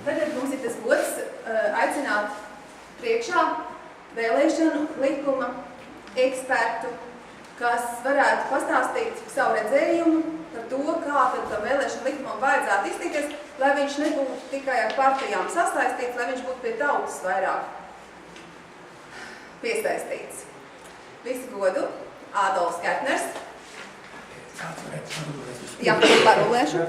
Tagad mums ir tas gods aicināt priekšā vēlēšanu likuma ekspertu, kas varētu pastāstīt savu redzējumu par to, kā tad tam vēlēšanu likumam vajadzētu iztīties, lai viņš nebūtu tikai ar partijām sasaistīts, lai viņš būtu pie tautas vairāk piesaistīts. Visu godu, Ādolfs Kertners. Jā, parulēšu.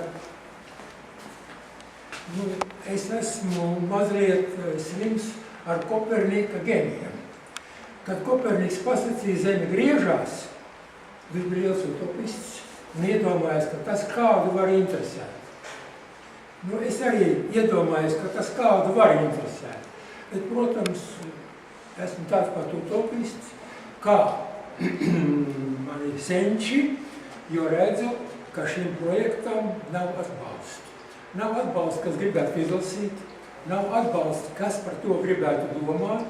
Es esmu mazliet slims ar Kopernika geniem. Kad Koperniks pasacīja zeme griežās, viņš bija liels utopists un iedomājās, ka tas kādu var interesēt. Es arī iedomājos, ka tas kādu var interesēt. Bet, protams, esmu tāds pat utopists, kā mani senči, jo redzu, ka šim projektam nav atbalsta. Nav atbalsta, kas gribētu izlasīt, nav atbalsta, kas par to gribētu domāt,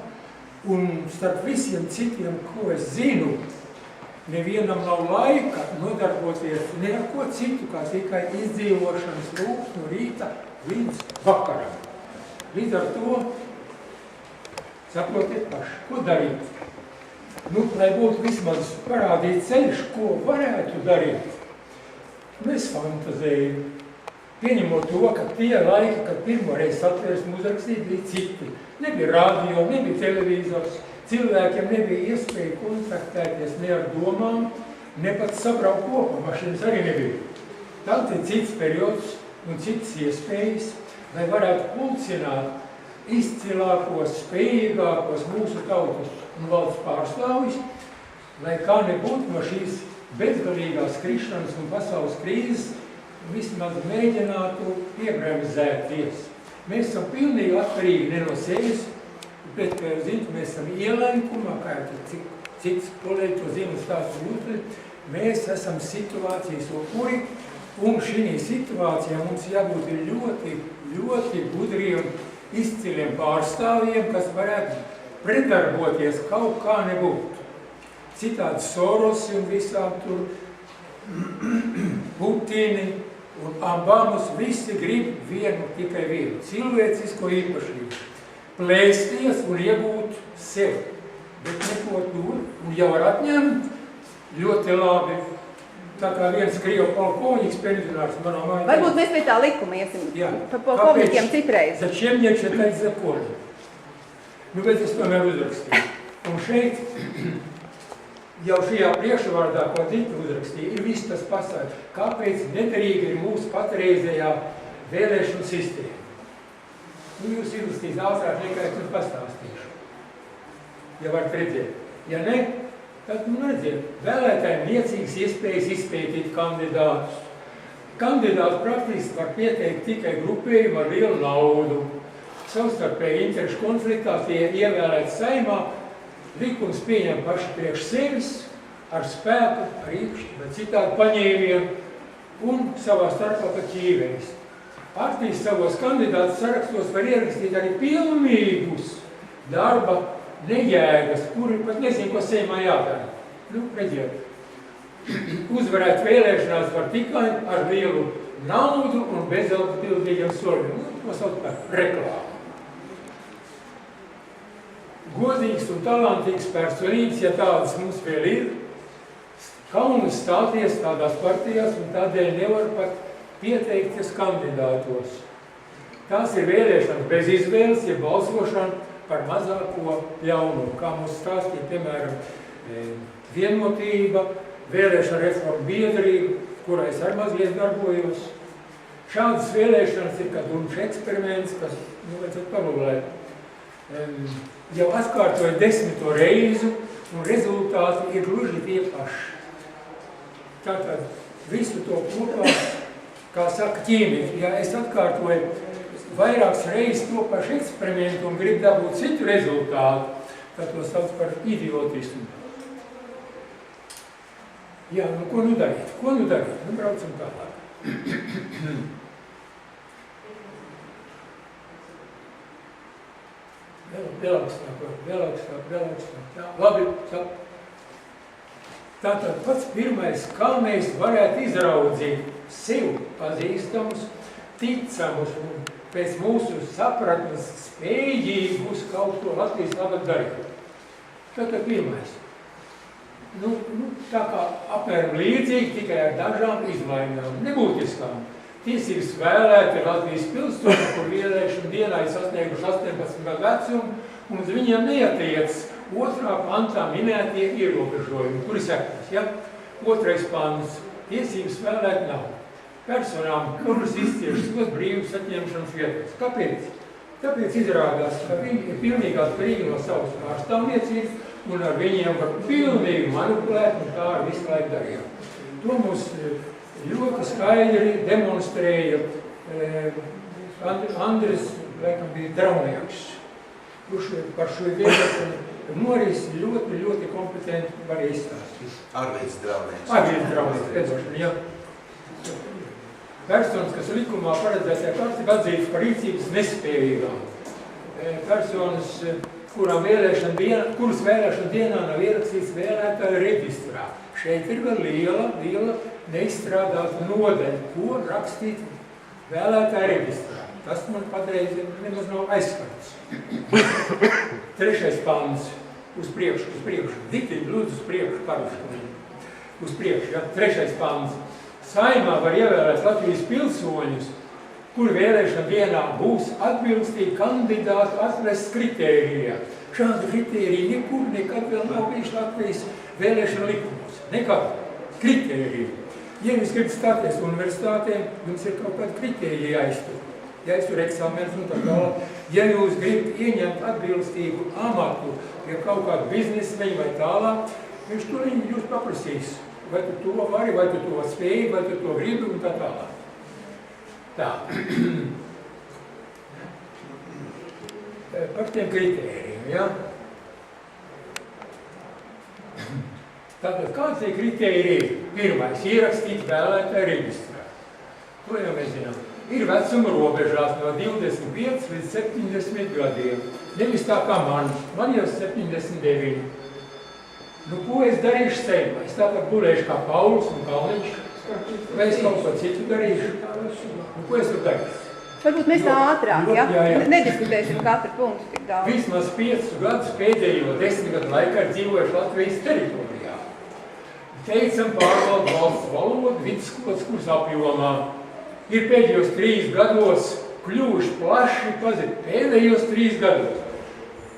un starp visiem citiem, ko es zinu, nevienam nav laika nodarboties ne ar ko citu, kā tikai izdzīvošanas rūpes no rīta līdz vakaram. Līdz ar to, saprotiet paši, ko darīt? Lai būtu vismaz parādīt ceļš, ko varētu darīt, es fantazēju. Pieņemot to, ka tie laiki, kad pirmoreiz satversmi uzrakstīt, bija citi. Nebija radio, nebija televīzors, cilvēkiem nebija iespēja kontaktēties ne ar domām, ne pat sabraukt kopā, mašīnas arī nebija. Tāds ir cits periods un citas iespējas, lai varētu pulcināt izcilākos, spējīgākos mūsu tautas un valsts pārstāvjus, lai kā nebūtu no šīs bezgalīgās krišanas un pasaules krīzes vismaz mēģinātu piebremzēties. Mēs esam pilnīgi atkarīgi ne no sevis, bet, kā jūs zināt, mēs esam ielenkumā, kā jau cits kolēģi to zina stāstu jūtli, mēs esam situācijas upuri, un šī situācijā mums jābūt ļoti, ļoti gudriem, izciliem pārstāvjiem, kas varētu predarboties kaut kā nebūtu. Citādi Sorosi un visām tur Putini un Obamas visi grib tikai vienu cilvēcisko īpašību. Plēsties un iegūt sevi. Bet neko tur un jau var atņemt ļoti labi. Tā kā viens krievu polkovniks pensionārs manā mājā. Varbūt mēs pie tā likuma iesim. Par polkovnikiem citreiz. Začiem iečetēt zakoni. Bet es tomēr uzrakstīju. Un šeit jau šajā priekšvārdā, ko Dita uzrakstīja, ir viss tas pasaka, kāpēc nederīga ir mūsu patreizējā vēlēšanu sistēma. Jūs ilustīs ātrāk nekā es jums pastāstīšu. Ja varat redzēt. Ja ne, tad redziet, vēlētājiem niecīgas iespējas izpētīt kandidātus. Kandidātus praktiski var pieteikt tikai grupējumu ar lielu naudu. Savstarpēji interešu konfliktā tie ievēlēt Saeimā, likums pieņem paši priekš sevis, ar spēku, ar īpaši, bet citādi paņēmienu un savā starpā pat ķīvējas. Partijas savos kandidātus sarakstos var ierakstīt arī pilnīgus darba nejēgas, kuri pat nezinu, ko Saeimā jādara. Redziet, uzvarēt vēlēšanās var tikai ar lielu naudu un bezatbildīgiem soļiem. To sauc par reklāmu. Godīgs un talantīgs personības, ja tādas mums vēl ir, kaunas stāties tādās partijās un tādēļ nevar pat pieteikties kandidātos. Tās ir vēlēšanas bez izvēles, ja balsošana par mazāko ļaunumu, kā mums stāstīja, piemēram, Vienotība, vēlēšana reforma biedrība, kurā es arī mazliet darbojos. Šādas vēlēšanas ir kā dumšs eksperiments, kas, vajadzētu parulēt. Jau atkārtoja 10. reizi, un rezultāti ir gluži tie paši. Tātad visu to kopā, kā saka ķīmija, ja es atkārtoju vairākas reizes to pašu eksperimentu un gribu dabūt citu rezultātu, tad to sauc par idiotismu. Jā, ko nu darīt? Ko nu darīt? Braucam tālāk. Vēl augstāk. Labi, tātad pats pirmais, kā mēs varētu izraudzīt sev pazīstamus, ticamus un pēc mūsu sapratnes spējīgi uz kaut ko Latvijas labāk darīt. Tātad pirmais. Tā kā apmēram līdzīgi, tikai ar dažām izmaiņām, nebūtiskām. Tiesības vēlēt ir Latvijas pilsoņi, kur vēlēšana dienā ir sasnieguši 18 gadu vecumu, un uz viņiem neatiec 2. pantā minētie ierobežojumi, kuri sekās. Ja? 2. pants. Tiesības vēlēt nav. Personām, kuras izciešas tos brīvības atņemšanas vietas. Kāpēc? Tāpēc izrādās, ka viņi ir pilnīgi atkarīgi no savas pārstāvniecības, un ar viņiem var pilnīgi manipulēt, un tā ar visu laiku darījām. To mums ļoti skaidri demonstrēja Andris, laikam bija Draunieks, kurš par šo viedokli Noris ļoti, ļoti kompetenti var izstāstīt. Arvīds Draunieks. Arvīds Draunieks, pēdošana, jā. Personas, kas likumā paredzētajā kārtībā atzītas par rīcības nespējīgām. Personas, kuras vēlēšana dienā nav ierakstīts vēlētāju reģistrā. Šeit ir vēl liela neizstrādāta nodaļa, ko rakstīt vēlētāju reģistrā. Tas man patreiz nemaz nav aizskats. 3. pants. Uz priekšu. Dikti, lūdzu, uz priekšu, paruškumi. Uz priekšu, ja. 3. pants. Saimā var ievēlēt Latvijas pilsoņus, kuri vēlēšana dienā būs atbilstīgi kandidātu atlases kritērijā. Šādu kritēriju nekur nekad vēl nav bijuši Latvijas vēlēšana likumos. Nekad. Kritēriju. Ja jūs gribat stāties universitātē, jums ir kaut kāda kritērija jāiztur. Jāiztur eksāmenes un tā tālāk. Ja jūs gribat ieņemt atbilstīgu amatu pie kaut kādu biznesmeņu vai tālāk, viņš tur jūs paprasīs. Vai tu to vari, vai tu to spēji, vai tu to gribi un tā tālāk. Tā. Par tiem kritērijiem, ja? Tātad, kāds ir kritērija? Pirmais, ierakstīt vēlētāju reģistrā. To jau mēs zinām. Ir vecuma robežās no 25 līdz 70 gadiem. Nevis tā kā man jau 79. Ko es darīšu Seimā? Es tāpat gulēšu kā Pauls un Kalniņš, vai es kaut ko citu darīšu? Ko es tur darīšu? Varbūt mēs tā ātrāk, ja? Nediskutēsim katru punktu tik daudz. Vismaz 5 gadus pēdējo 10 gadu laikā ir dzīvojuši Latvijas teritorijā. Teicam pārvaldu valsts valodu, vidusskolas kursa apjomā. Ir pēdējos 3 gados kļuvuši plaši pazīstami. Pēdējos 3 gados.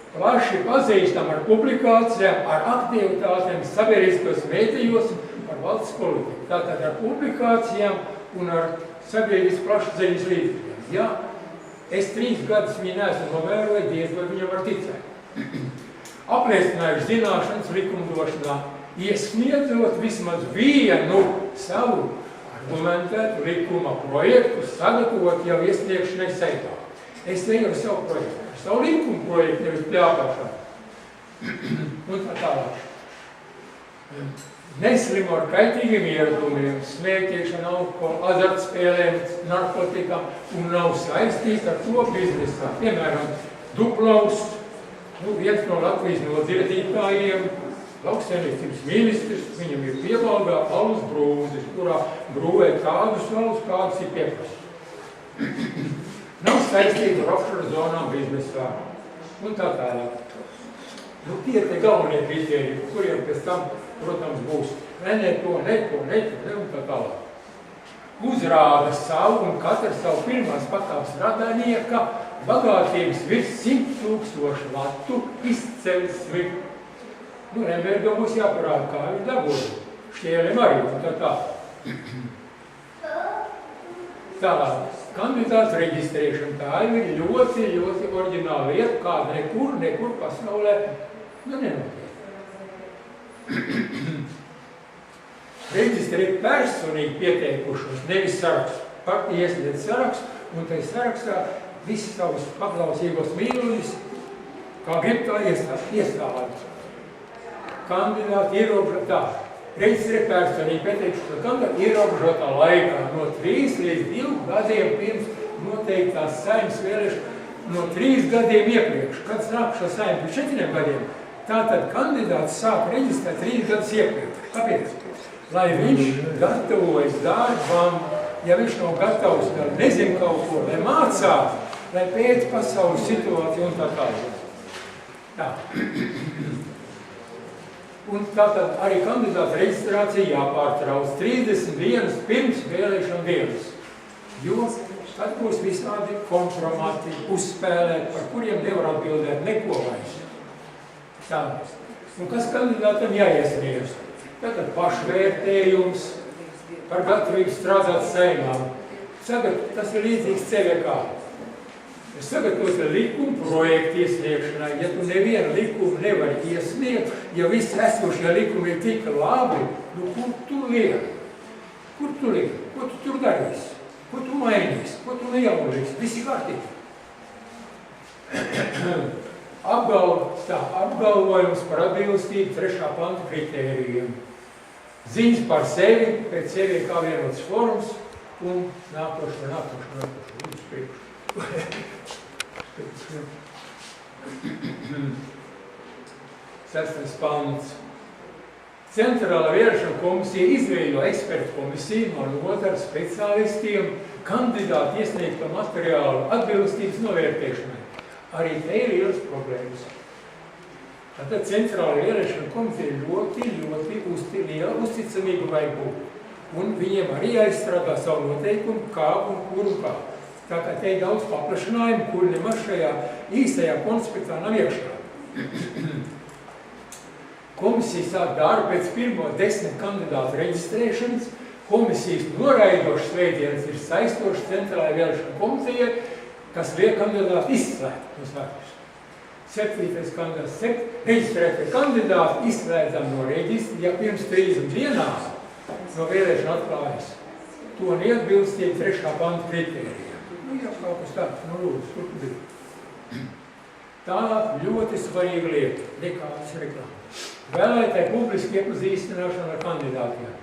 Plaši pazīstam ar publikācijām, ar aktivitātēm sabiedriskos mēdījos par valsts politiku. Tātad ar publikācijām un ar sabiedrisku plašsaziņas līdzekļiem. Ja es 3 gadus viņu neesmu novērojis, diez vai viņam var ticēt. Apliecinājuši zināšanas likumdošanā, iesniedzot vismaz vienu savu argumentētu likuma projektu, sagatavot jau iesniegšanai Seimā. Es nevaru savu projektu. Savu likumu projektu nevis pļāpāšanu. Un tā tālāk. Neslimo ar kaitīgiem ieradumiem, smēķēšana, alkohola, azartspēlēm, narkotikām un nav saistīts ar to biznesā. Piemēram, Duplavs, viens no Latvijas nodziedītājiem, lauksaimniecības ministrs, viņam ir piebalgā alus brūzes, kurā brūvē tādus alus, kādas ir pieprasītas. Nav saistīta ar offshore zonām biznesā un tā tālāk. Tie ir tie galvenie kritēriji, kuriem pēc tam, protams, būs ne to un tā tālāk. Uzrāda savu un katru savu pirmās pakāpes radanieka bagātības virs 100 000 latu izcelsmi. Rembergo būs jāparāda, kā viņi dabūja. Šķēlim arī un tā tālāk. Tālāk. Kandidāts reģistrēšana, tā ir ļoti oriģināla lieta, kāda nekur pasaulē nenotiek. Reģistrēt personīgi pieteikušos, nevis sarakstu. Partija iesniedz sarakstu, un tai sarakstā visi savus paklausīgos mīluļus, kā grib tā iestādāt. Kandidāti ierobežotā. Reģistrēt personīgi pieteikušos kandidāti ierobežotā laikā no 3 līdz 2 gadiem pirms noteiktās Saeimas vēlēšanas, no 3 gadiem iepriekš. Kad sāk šo Saimu pēc 4 gadiem, tātad kandidāts sāk reģistrēt 3 gadus iepriekš. Kāpēc? Lai viņš gatavojas darbam, ja viņš nav gatavs, nezin kaut ko, vai mācās, lai pēc pasaules situāciju un tā tālāk. Tā. Un tātad arī kandidāta reģistrācija jāpārtrauc 30 dienas pirms vēlēšana dienas, jo tad būs visādi kompromati uzspēlēt, par kuriem nevar atbildēt neko vairs. Tā. Un kas kandidātam jāiesniedz? Tātad pašvērtējums par gatavību strādāt Saeimā. Tas ir līdzīgs CVK. Sagatavot likuma projektu iesniegšanai, ja tu nevienu likumu nevari iesniegt, ja visi esošie likumi ir tik labi, nu kur tu lieki? Kur tu lieki? Ko tu tur darīsi? Ko tu mainīsi? Ko tu nejaunīsi? Visi kārtīgi. Apgalvojums par atbilstību 3. panta kritērijiem. Ziņas par sevi, pēc sevi kā vienots forums un nākošo. Uz priekšu. 6. pants. Centrālā vēlēšana komisija izveido ekspertu komisiju no nozares speciālistiem kandidātu iesniegto materiālu atbilstības novērtēšanai. Arī te ir lielas problēmas. Tātad Centrālā vēlēšana komisija ļoti liela uzticamība vajag būt. Un viņiem arī jāizstrādā savu noteikumu, kā un kur un kā. Tā kā te ir daudz paplašinājumu, kur nemaz šajā īstajā konspektā nav iekšā. Komisija sāk darbu pēc pirmo 10 kandidātu reģistrēšanas. Komisijas noraidošs veidienas ir saistošs Centrālajai vēlēšana komisijai, kas liek kandidātu izslēgt no sākums. 7. kandidāts, reģistrētie kandidāti izslēdzam no reģistra, ja pirms 30 dienās no vēlēšana atklājas to neatbilstību 3. panta kritērijiem. Nu, jā, kaut kas tāds, nu lūdzu, tur bija. Tālāk ļoti svarīga lieta, nekādas reklāmas. Vēlētāju publiski iepazīstināšana ar kandidātiem.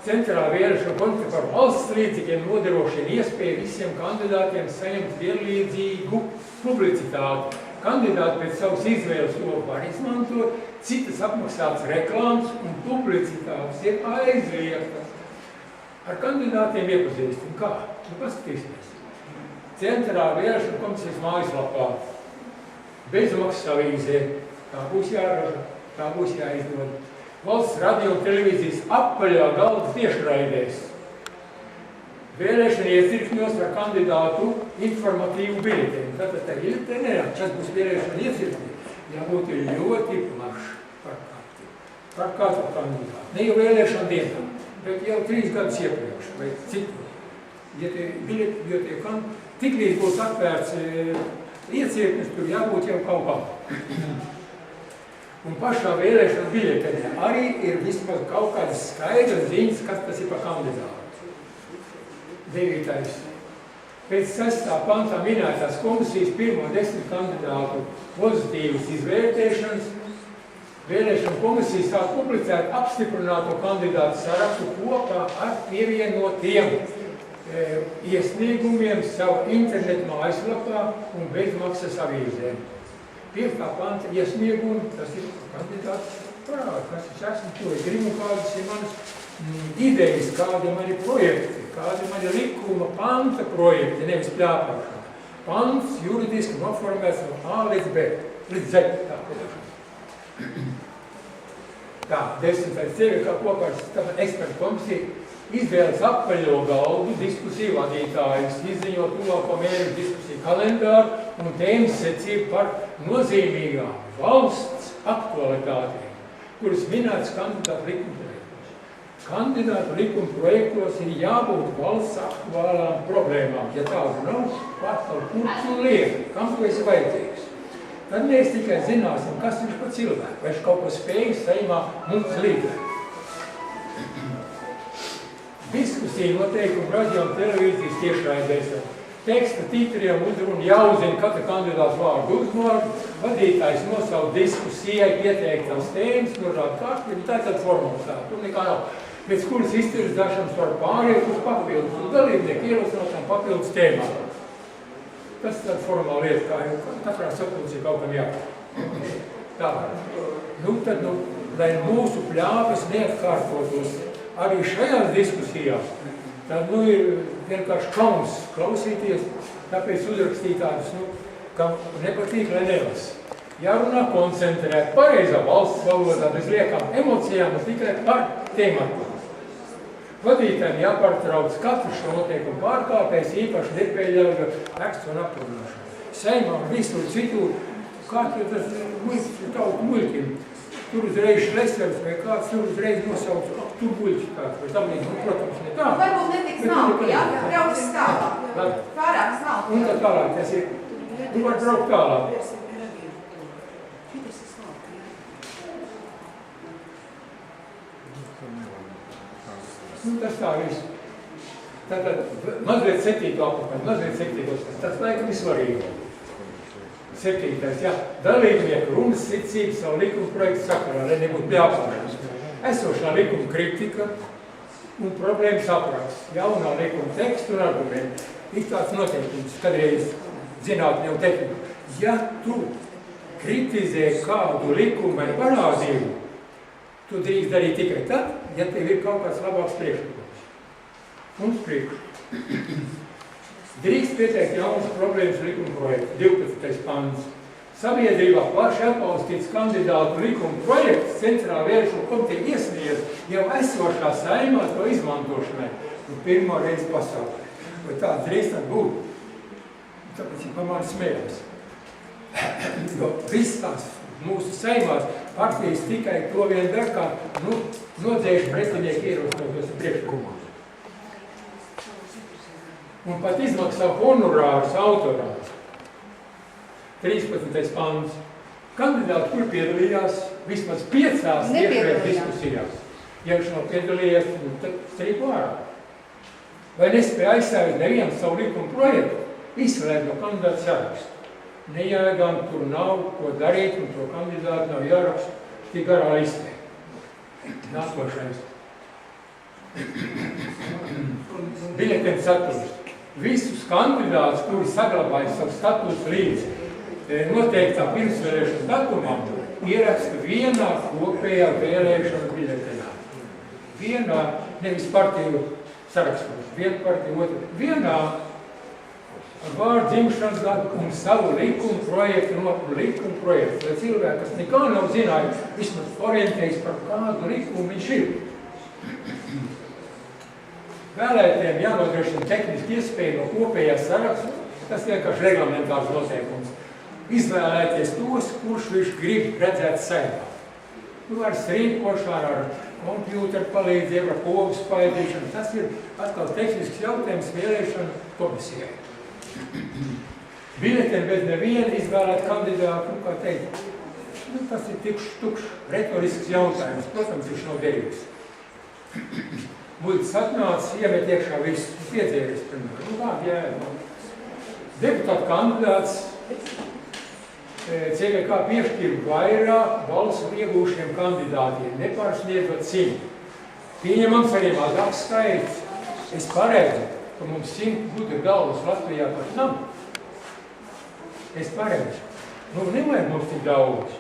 Centrālā vēlēšana komisija par valsts līdzekļiem nodrošina iespēju visiem kandidātiem saņemt vienlīdzīgu publicitāti. Kandidāti pēc savas izvēles to var izmantot, citas apmaksātas reklāmas un publicitātes ir aizliegtas. Ar kandidātiem iepazīstam. Kā? Nu, paskatīsimies. Centrālā vēlēšana komisijas mājaslapā. Bezmaksas avīzē. Tā būs jāraža, tā būs jāizdod. Valsts radio un televīzijas apaļā galda tiešraidēs. Vēlēšana iecirkņos ar kandidātu informatīvu biļetēm. Tātad tā ir te nerāk, kas būs vēlēšana iecirkņi. Jābūt ļoti plaši par katru kandidātu. Ne jau vēlēšana dienā, bet jau 3 gadus iepriekš vai citu. Ja tie biļeti, tik līdz būs atvērts iecirknis, tur jābūt jau kaut kā. Un pašā vēlēšana biļetenē arī ir vismaz kaut kādas skaidras ziņas, kas tas ir par kandidātu. 9. Pēc 6. pantā minētās komisijas pirmo 10 kandidātu pozitīvas izvērtēšanas vēlēšana komisija sāk publicēt apstiprināto kandidātu sarakstu kopā ar pievienotiem iesniegumiem savu internetu mājaslapā un bezmaksas avīzēm. 5. panta iesniegumi, tas ir kandidāts parāda, kas es esmu, to es gribu, kādas ir manas idejas, kādi mani projekti, kādi mani likuma panta projekti, nevis pļāpāšana. Pants juridiski noformēts no A līdz B, līdz Z. Tā, 10. ceļa, kā kopā ar ekspertu komisiju, izvēles apaļo galdu diskusiju vadītājus, izziņot tuvāko mērķu diskusiju kalendāru un tēmas secību par nozīmīgām valsts aktualitātēm, kuras minētas kandidātu likuma projektos. Kandidātu likuma projektos ir jābūt valsts aktuālām problēmām. Ja tādu nav, pārstāv kur tu lieki, kam tu esi vajadzīgs. Tad mēs tikai zināsim, kas viņš par cilvēku, vai viņš kaut ko spējis Saeimā mums līdēt. Diskusija noteikumi radio un televīzijas tiešraidēs. Teksta titriem uzrunu jāuzzina katra kandidāta vārdu uzvārdu, vadītājs nosauc diskusijai pieteiktās tēmas, norāda kārtību, tā ir tāda formula, tur nekā nav. Pēc kuras iztirzāšanas var pāriet uz papildus, un dalībnieki ierosinātām papildus tēmām. Tas ir tāda formāla lieta, kā jau katrā sapulcē kaut kam jāpār. Tā. Tad, lai mūsu pļāpes neatkārtotos arī šajās diskusijās, tad, ir vienkārši kauns klausīties, tāpēc uzrakstīt tādus, kam nepatīk, lai nelasa. Jārunā koncentrēt, pareizā valsts valodā, bez liekām emocijām un tikai par tematu. Vadītājiem jāpārtrauc katru šo noteikumu pārkāpējs, īpaši nepieļauja tekstu un aprunāšanu. Seimā un visur citur, kā tas tautu muļķim. Tur uzreiz šlesers vai kāds tur uzreiz nosauc, tur muļķi kāds, vai tam līdz, protams, ne tā. Varbūt netiks smalki, jā? Brauksim tālāk. Pārāk smalki. Un tā tālāk, tas ir, tu var braukt tālāk. Tas tā viss. Tātad mazliet 7. apakaļ, tas laikam ir svarīgi. 7. jā. Dalībnieku runas secības savu likuma projektu sakarā, lai nebūtu jāpārējums. Esošā likuma kritika un problēmas apraksts, jaunā likuma tekstu un argumentu. Ir tāds noteikums, kadreiz zinātne un tehnika. Ja tu kritizē kādu likumu vai parādību, tu drīkst darīt tikai tad, ja tev ir kaut kāds labāks priekšlikums. Un priekš. Drīkst pieteikt jaunas problēmas likuma projektu. 12. pants. Sabiedrībā plaši atbalstīts kandidātu likuma projekts centrāla vēlēšanu komiteja iesniedz jau esošā saimā to izmantošanai. Pirmo reizi pasaulē. Vai tā drīkst būt? Tāpēc ir pamāri smējās. Jo viss tās mūsu saimās partijas tikai to vien dar, kā nodzējuši pretinieki ierosinātos priekšlikumos. Un pat izmaksā honorārus autorām. 13. pants. Kandidāti, kur piedalījās vismaz 5 tiešreiz diskusijās. Ja viņš nav piedalījies, tad strīpu ārā. Vai nespēja aizstāvēt nevienu savu likumu projektu, izslēgt no kandidātu sarakstu. Nejēgām tur nav ko darīt, un to kandidātu nav jāraksta tik garā listē. Nākošais. Biļetēm saturs. Visus kandidātus, kuri saglabāja savu statusu līdz noteiktā pirmsvēlēšanu datumam, ieraksta vienā kopējā vēlēšanu biļetē. Vienā, nevis partiju sarakstos, viena partija, otra. Vienā ar vārdu dzimšanas gadu un savu likumu projektu, lai cilvēki, kas nekā nav zinājuši, vismaz orientējas par kādu likumu viņš ir. Vēlētiem jānodrošina tehniski iespēja no kopējās sarakstu, tas vienkārši reglamentārs noteikums. Izvēlēties tos, kurš viņš grib redzēt saimā. Ar strīkošanu, ar kompjūteru palīdzību, ar pogu spaidīšanu, tas ir atkal tehnisks jautājums vēlēšanu komisijai. Biļetēm bez neviena izvēlēt kandidātu, kā teikt, tas ir tukšs retorisks jautājums, protams, viņš nav derīgs. Muļķis atnācis, iemet iekšā visu, piedzēries, piemēram. Deputāta kandidāts CVK piešķir vairāk balsu iegūšiem kandidātiem, nepārsniedzot 100. Pieņemams arī mazāks skaits. Es paredzu, ka mums 100 gudru galvas Latvijā pat nav. Es paredzu. Nevajag mums tik daudz.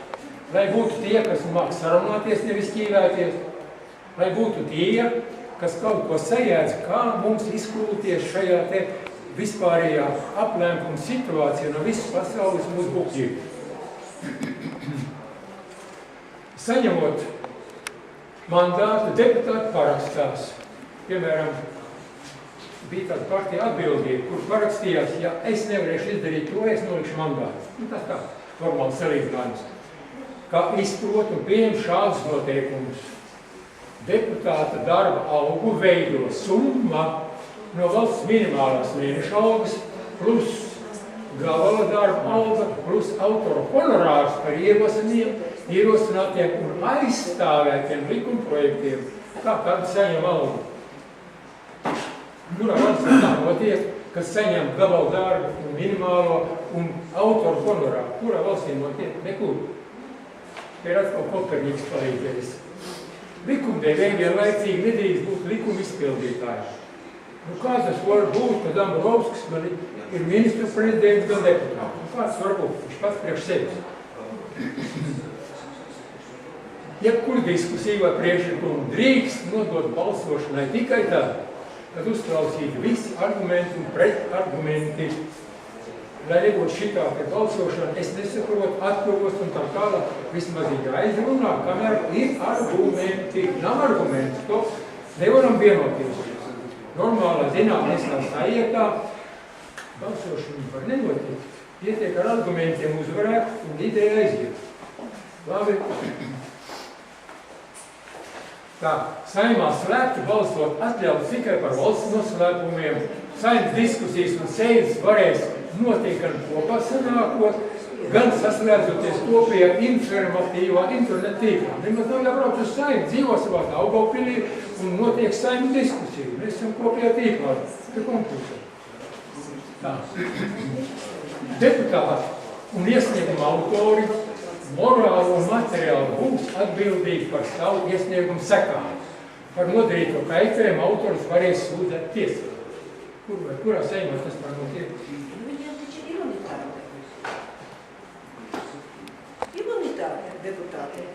Lai būtu tie, kas māk sarunāties, nevis ķīvēties. Lai būtu tie, kas kaut ko sajēdz, kā mums izkrūties šajā te vispārējā aplēmuma situācijā no visas pasaules mūsu bukļiem. Saņemot mandātu, deputāti parakstās. Piemēram, bija tāda partija atbildība, kur parakstījās, ja es nevarēšu izdarīt to, es nolikšu mandātu. Tas tā, formāls salīdzinājums. Kā izprot un pieņem šādus noteikumus. Deputāta darba algu veido summa no valsts minimālās mēneša algas plus gala darba alga plus autora honorārs par ierosinātiem un aizstāvētiem likumprojektiem, kā kāds saņem algu. Kurā valstī tā notiek, kas saņem gala darbu un minimālo un autora honorāru? Kurā valstī notiek? Nekur. Ir atkal Koperniks palīdzējis. Likumdevēji vienlaicīgi nedrīkst būt likuma izpildītāji. Kā tas var būt, kad Dombrovskis man ir ministru prezidents gan deputāts? Kāds var būt? Viņš pats priekš sevis. Jebkur diskusija vai priekšlikumu drīkst nodot balsošanai tikai tad, tad uzklausītu visi argumenti un pretargumenti. Lai nebūtu šitā te balsošana, es nesaprotu, atprovos un tā tālāk, vismaz ir jāizrunā, kamēr ir argumenti. Nav argumenti, to nevaram vienoties. Normālā zinātniskā sajietā balsošana var nenotikt. Pietiek ar argumentiem uzvarēt un ideja aiziet. Labi. Tā, saimā slēpti balsot atļauts tikai par valsts noslēpumiem. Saimnes diskusijas un sēdes varēs notiek gan kopā sanākot, gan saslēdzoties kopējā informatīvā interneta tīklā. Nemaz nav jābrauc uz saimni, dzīvo savā Daugavpilī un notiek saimnes diskusija. Mēs esam kopējā tīklā, te kompūtē. Tā. Deputāti un iesnieguma autori morāli un materiāli būs atbildīgi par savu iesniegumu sekām. Par nodarīto kaitējumu autors varēs sūdzēt tiesā. Kurā saimā tas var notiek? Viņiem taču ir imunitāte deputātiem.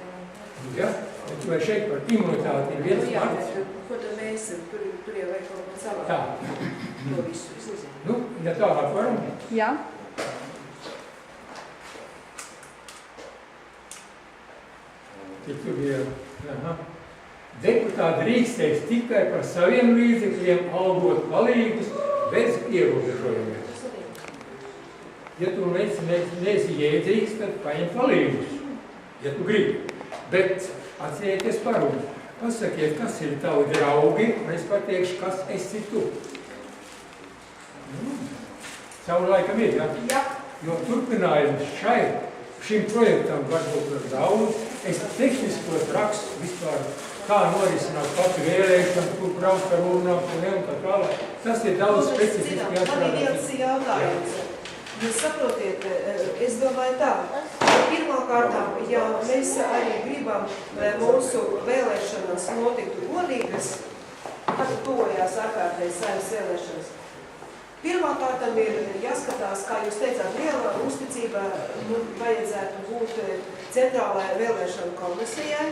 Ja? Bet vai šeit par imunitāti ir viens vārds? Ko tad mēs tur jau vajag kaut ko savā? Tā. To visu uzzīmē. Nu, ja tālāk varam? Jā. Ja tur ir, deputāti drīkstēs tikai par saviem līdzekļiem algot palīgus bez ierobežojumiem. Ja tu neesi jēdzīgs, tad paņem palīgus, ja tu gribi. Bet atcerieties parunu. Pasakiet, kas ir tavi draugi, un es pateikšu, kas esi tu. Savu laikam ir, ja? Jā. Jo turpinājums šim projektam varbūt ir daudz. Es tehniskos rakstu vispār, kā norisināt pati vēlēšana, kur braukt ar urnām, un tā tālāk. Tas ir daudz specifiski jāstrādā. Man ir viens jautājums. Jūs saprotiet, es domāju tā, ka pirmkārtām, ja mēs arī gribam, lai mūsu vēlēšanas notiktu godīgas, kad tuvojās ārkārtējas saimnes vēlēšanas, pirmkārtām ir jāskatās, kā jūs teicāt, liela uzticība vajadzētu būt centrālajai vēlēšanu komisijai,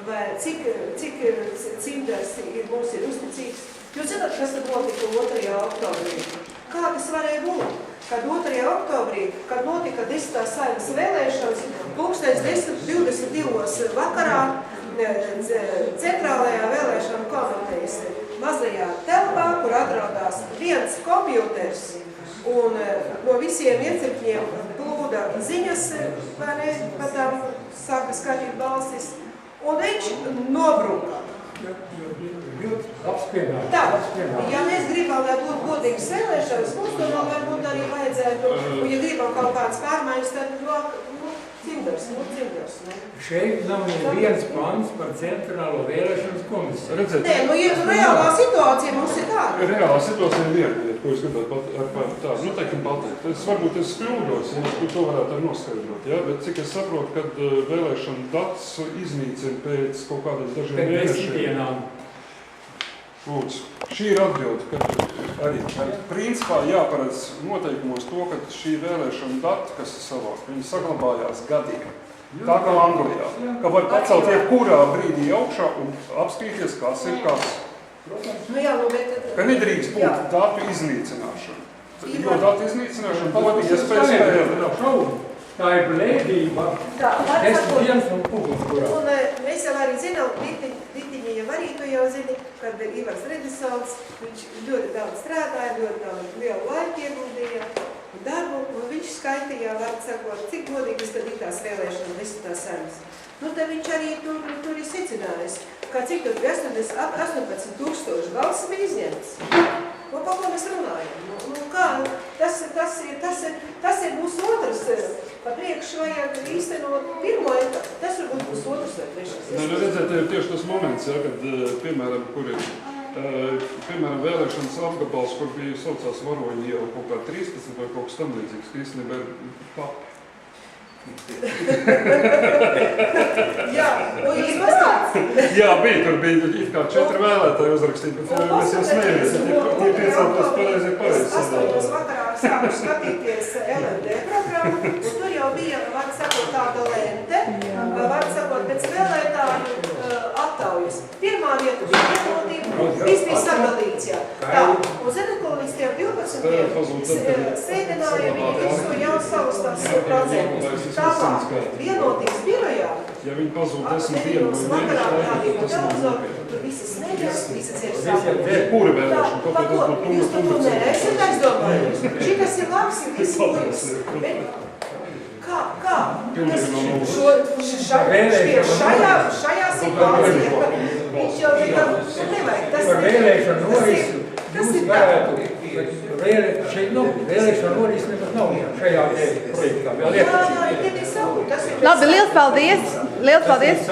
vai cik cimders mums ir uzticīgs. Jūs zināt, kas tad notika 2. oktobrī? Kā tas varēja būt? Kad 2. oktobrī, kad notika 10. saimnes vēlēšanas, 10:22 vakarā centrālajā vēlēšanu komitejas mazajā telpā, kur atrodās viens kompjuters un no visiem iecirkņiem plūda ziņas, vai ne, pat tam sāka skaņot balsis, un viņš nobruka. Tā, ja mēs gribam, lai būtu godīgas vēlēšanas, mums to vēl varbūt arī vajadzētu, un ja gribam kaut kādas pārmaiņas, tad cimders. Šeit nav neviens pants par centrālo vēlēšanas komisiju. Redzēt, Nē, reālā situācija mums ir tāda. Reālā situācija ir viena, ko es gribētu tādu, teikam pateikt. Varbūt es kļūdos, ja to varētu arī noskaidrot, ja? Bet cik es saprotu, kad vēlēšana dats iznīcina pēc kaut kādiem dažiem mēnešiem. Lūdzu, šī ir atbilde, ka arī principā jāparedz noteikumos to, ka šī vēlēšana data, kas ir savāk, viņi saglabājās gadiem. Tā kā Anglijā, ka var pacelt jebkurā brīdī augšā un apskatīties, kas ir kas. Ka nedrīkst būt datu iznīcināšana. Jo datu iznīcināšana dod iespējas spēlēt. Tā ir blēdība. 10 dienas un publiskurā. Un mēs jau arī zinām, Vitiņa jau arī to jau zini, kad Ivars Redisons, viņš ļoti daudz strādāja, ļoti daudz lielu laiku ieguldīja darbu, un viņš skaitīja, var sakot, cik godīgas tad ir tās vēlēšanas 10. saimnes. Nu, tad viņš arī tur ir secinājis, ka cik tur 18,000 balss bija izņemts. Nu, par ko mēs runājam? Nu, kā? Tas ir mūsu otrs, pa priekšu vajag īstenot pirmo etapu. Tas varbūt būs otrs vai trešais. Nu, redzēt, ir tieši tas moments, ja, kad, piemēram, kur ir, piemēram, vēlēšanas apgabals, kur bija saucās Varoņi iela kaut kā 13 vai kaut kas tam līdzīgs, ka īstenībā ir papi. Jā, un jūs pastāstāt? Jā, tur bija it kā 4 vēlētāji uzrakstīti, bet mēs jau smējamies, ja tie 5 pareizi. Es 8. vakarā sāku skatīties LMD programmu, un tur jau bija, var sakot, tāda lente, var sakot, pēc vēlētāju aptaujas. Pirmā vieta bija Vienotība, Viss bija sadalīts, jā. Tā, un zināt, ko līdz tiem 12 sēdināja viņi visu jāsaustās 100%. Tāpēc vienotības birojā, Ja viņi pazūd 10 dienu, mums vakarā rādīja televizoru, tur visas nedēļas, visas ir ir pūri vēlēšana, tā, kaut kā tas būtu jūs to neesat aizdomājies. Šitas ir labs, ir viss muļas. Kā? Šajā situācijā viņš jau nevajag. Par vēlēšanu norisi jūs varētu, vēlēšanu norisi nemaz nav šajā projektā. Jā, te bija savu. Labi, liels paldies! Liels paldies!